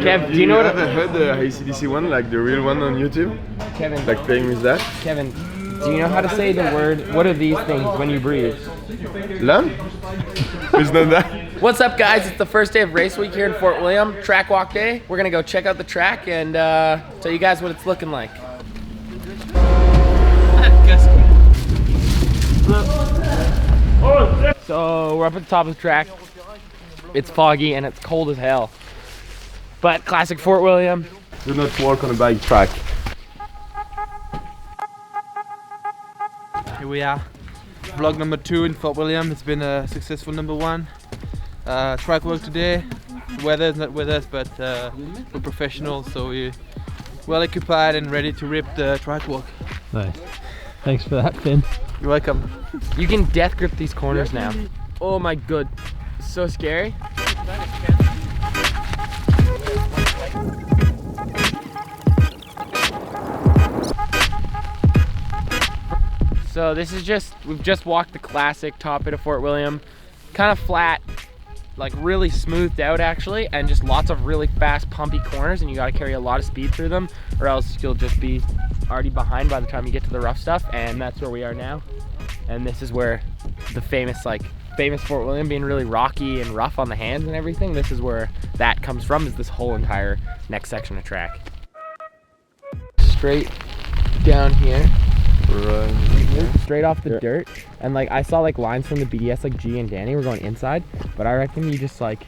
Kev, do you know what? Have you heard the AC/DC one, like the real one on YouTube? Kevin, Like playing with that? Kevin, do you know how to say the word? What are these things when you breathe? Lung? It's not that. What's up, guys? It's the first day of race week here in Fort William, track walk day. We're gonna go check out the track and tell you guys what it's looking like. So we're up at the top of the track. It's foggy and it's cold as hell. But classic Fort William. Do not walk on a bike track. Here we are, vlog number 2 in Fort William. It's been a successful number 1. Track work today. The weather is not with us, but we're professionals, so we're well occupied and ready to rip the track walk. Nice. Thanks for that, Finn. You're welcome. You can death grip these corners now. Oh my god, so scary. So this is we've just walked the classic top bit of Fort William. Kind of flat, like really smoothed out actually, and just lots of really fast pumpy corners, and you gotta carry a lot of speed through them or else you'll just be already behind by the time you get to the rough stuff. And that's where we are now. And this is where the famous Fort William being really rocky and rough on the hands and everything, this is where that comes from, is this whole entire next section of track. Straight down here. Straight off the dirt, and like I saw like lines from the BDS like G and Danny were going inside, but I reckon you just like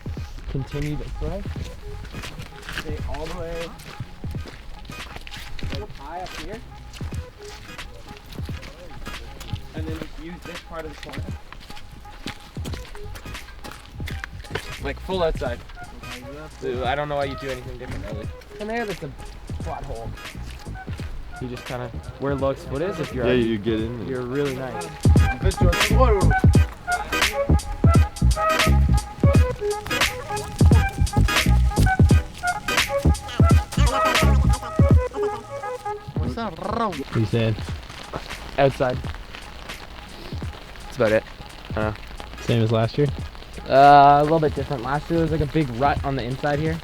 continue this way, stay all the way like high up here, and then just use this part of the corner like full outside. So I don't know why you do anything different really. And there's a flat hole. You just kind of where Logan's foot is. If you're you get in. You're really nice. What you saying? Outside. That's about it. Same as last year? A little bit different. Last year there was like a big rut on the inside here.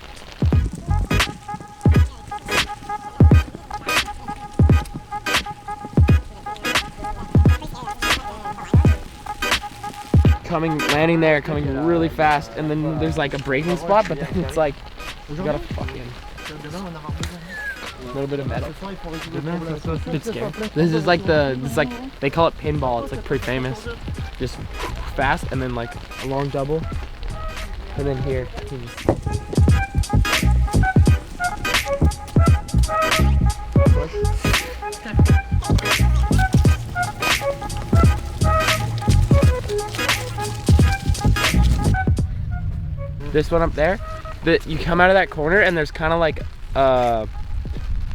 Landing there, coming really fast, and then there's like a braking spot, but then it's like you gotta fucking a little bit of metal. It's a bit scary. This is like they call it pinball. It's like pretty famous. Just fast and then like a long double, and then here. This one up there, you come out of that corner and there's kind of like a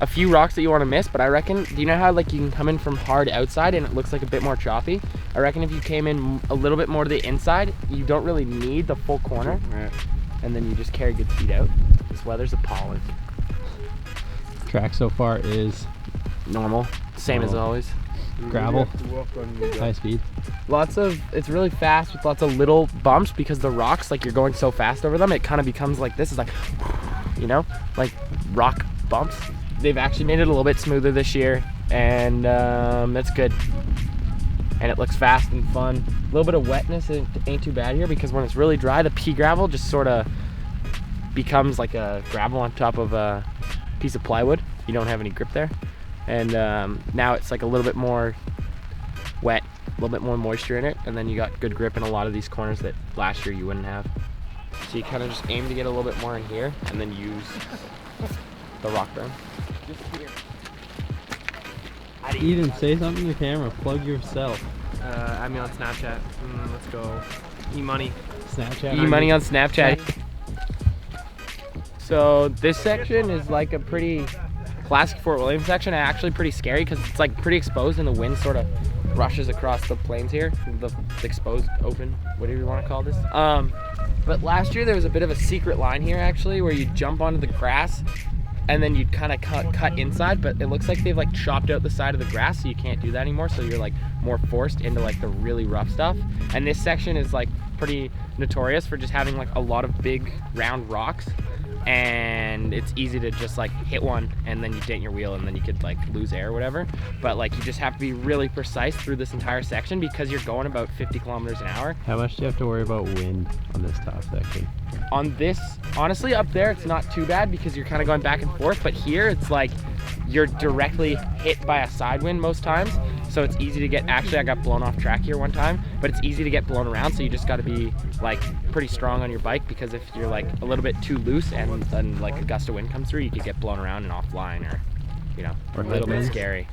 few rocks that you want to miss, but I reckon, do you know how like you can come in from hard outside and it looks like a bit more choppy? I reckon if you came in a little bit more to the inside, you don't really need the full corner, and then you just carry good speed out. This weather's appalling. Track so far is normal, same as always. Gravel, high speed. It's really fast with lots of little bumps because the rocks, like you're going so fast over them, it kind of becomes like this is like, you know, like rock bumps. They've actually made it a little bit smoother this year, and that's good. And it looks fast and fun. A little bit of wetness, it ain't too bad here because when it's really dry, the pea gravel just sort of becomes like a gravel on top of a piece of plywood. You don't have any grip there. And now it's like a little bit more wet, a little bit more moisture in it, and then you got good grip in a lot of these corners that last year you wouldn't have. So you kind of just aim to get a little bit more in here and then use the rock berm. Just here. Eden, say something to the camera. Plug yourself. Add me on Snapchat. Let's go. E-money. Snapchat. E-money on Snapchat. So this section is like a pretty classic Fort William section, and actually pretty scary because it's like pretty exposed and the wind sort of rushes across the plains here. The exposed, open, whatever you want to call this. But last year there was a bit of a secret line here actually where you jump onto the grass and then you'd kind of cut inside, but it looks like they've like chopped out the side of the grass, so you can't do that anymore, so you're like more forced into like the really rough stuff. And this section is like pretty notorious for just having like a lot of big round rocks, and it's easy to just like hit one and then you dent your wheel and then you could like lose air or whatever. But like you just have to be really precise through this entire section because you're going about 50 kilometers an hour. How much do you have to worry about wind on this top section? On this, honestly, up there it's not too bad because you're kind of going back and forth, but here it's like you're directly hit by a side wind most times, so it's easy to get, actually I got blown off track here one time, but it's easy to get blown around, so you just got to be like pretty strong on your bike, because if you're like a little bit too loose and then like a gust of wind comes through, you could get blown around and offline, or you know, or a little bit scary.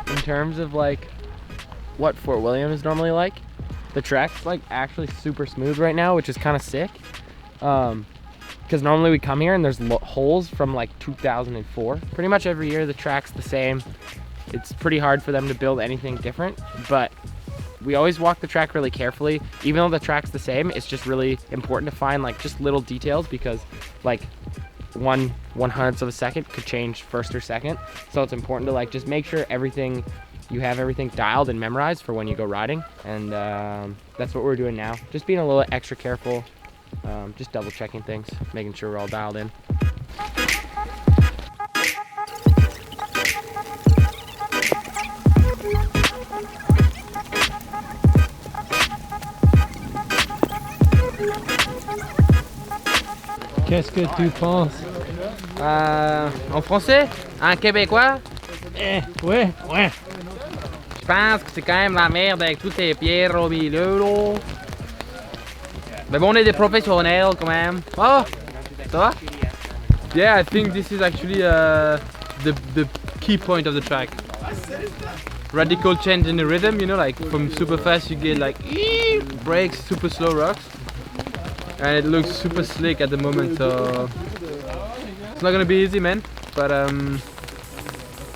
In terms of like what Fort William is normally like, the track's like actually super smooth right now, which is kind of sick. Because normally we come here and there's holes from like 2004. Pretty much every year the track's the same. It's pretty hard for them to build anything different, but we always walk the track really carefully. Even though the track's the same, it's just really important to find like just little details, because like 1/100th of a second could change first or second. So it's important to like just make sure you have everything dialed and memorized for when you go riding. And that's what we're doing now. Just being a little extra careful, just double checking things, making sure we're all dialed in. Qu'est-ce que tu penses? En français? En québécois? Ouais. Je pense que c'est quand même la merde avec toutes ces pierres au milieu, là. Mais bon, on est des professionnels quand même. Oh! Ça va? Yeah, I think this is actually the key point of the track. Radical change in the rhythm, you know, like from super fast you get like brakes, super slow rocks. And it looks super slick at the moment, so it's not gonna be easy, man. But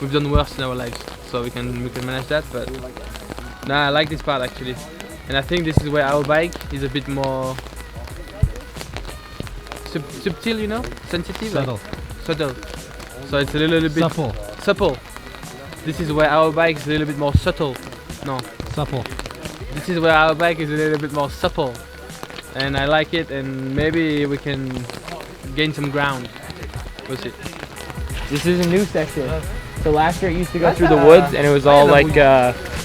we've done worse in our lives, so we can manage that. But nah, I like this part actually, and I think this is where our bike is a bit more subtle, you know, sensitive, Subtle. like, subtle. So it's a little bit supple. This is where our bike is a little bit more subtle. No, Supple. this is where our bike is a little bit more supple. And I like it, and maybe we can gain some ground. We'll see. This is a new section. So last year it used to go through the woods and it was all like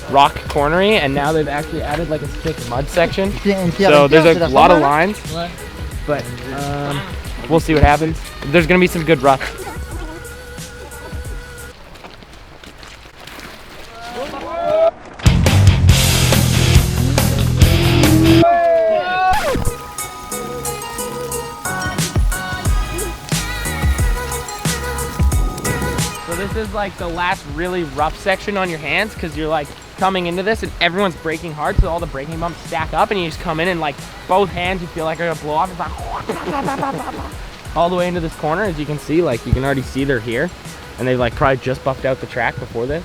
rock cornery, and now they've actually added like a thick mud section. So there's a lot of lines, but we'll see what happens. There's gonna be some good ruts. So this is like the last really rough section on your hands, because you're like coming into this and everyone's braking hard, so all the braking bumps stack up and you just come in and like both hands you feel like are gonna blow off. It's like all the way into this corner. As you can see, like you can already see they're here, and they've like probably just buffed out the track before this.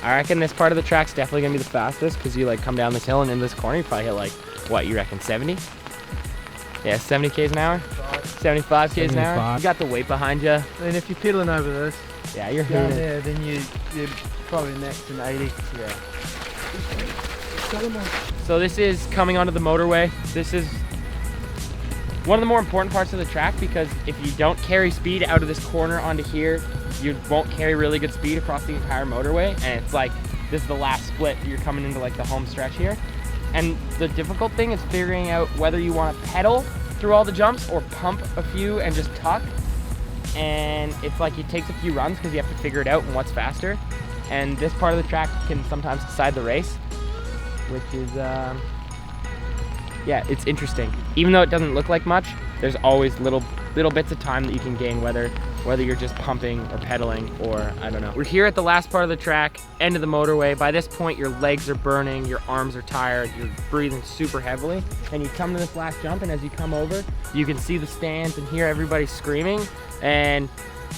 I reckon this part of the track's definitely gonna be the fastest, because you like come down this hill and in this corner you probably hit like, what, you reckon 70? Yeah, 70 k's an hour, 75 k's an hour. You got the weight behind you. And if you're pedaling over this, Yeah, you're down hooning. there, then you're probably next in 80. Yeah. So this is coming onto the motorway. This is one of the more important parts of the track, because if you don't carry speed out of this corner onto here, you won't carry really good speed across the entire motorway. And it's like, this is the last split. You're coming into like the home stretch here. And the difficult thing is figuring out whether you want to pedal through all the jumps or pump a few and just tuck. And it's like it takes a few runs because you have to figure it out and what's faster. And this part of the track can sometimes decide the race, which is, yeah, it's interesting. even though it doesn't look like much, there's always little bits of time that you can gain, whether you're just pumping or pedaling or I don't know. We're here at the last part of the track, end of the motorway. By this point, your legs are burning, your arms are tired, you're breathing super heavily, and you come to this last jump, and as you come over, you can see the stands and hear everybody screaming. And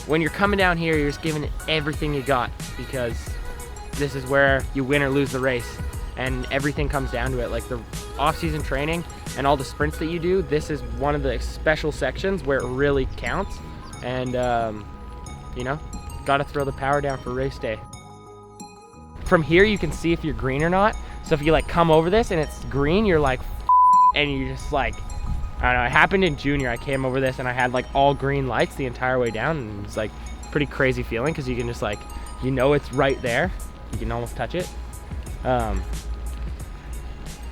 when you're coming down here, you're just giving it everything you got, because this is where you win or lose the race, and everything comes down to it. Like the off-season training and all the sprints that you do, this is one of the special sections where it really counts. And you know, gotta throw the power down for race day. From here you can see if you're green or not. So if you like come over this and it's green, you're like and you just like, I don't know, it happened in junior. I came over this and I had like all green lights the entire way down, and it's like pretty crazy feeling because you can just like, you know, it's right there, you can almost touch it.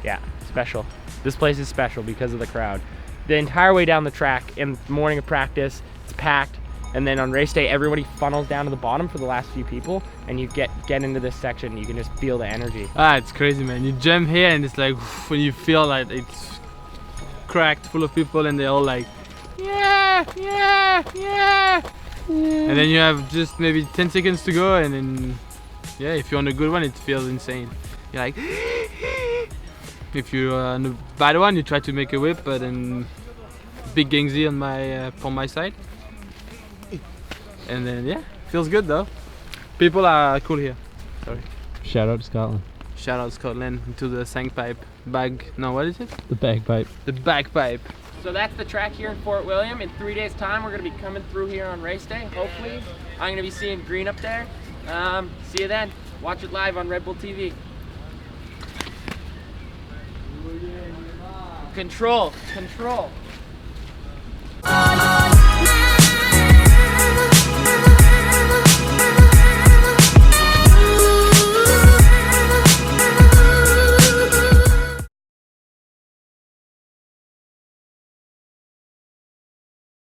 Yeah, special. This place is special because of the crowd. The entire way down the track in the morning of practice, it's packed, and then on race day everybody funnels down to the bottom for the last few people, and you get into this section, you can just feel the energy. It's crazy, man. You jump here and it's like when you feel like it's cracked full of people and they're all like yeah. And then you have just maybe 10 seconds to go, and then yeah, if you're on a good one it feels insane. You're like if you're on a bad one you try to make a whip, but then big Gangzy on my from my side, and then yeah, feels good though. People are cool here. Sorry. Shout out to Scotland. Shout out Scotland to the sangpipe bag. No, what is it? The bagpipe. The bagpipe. So that's the track here in Fort William. In 3 days time we're gonna be coming through here on race day, hopefully. I'm gonna be seeing green up there. See you then. Watch it live on Red Bull TV. Control.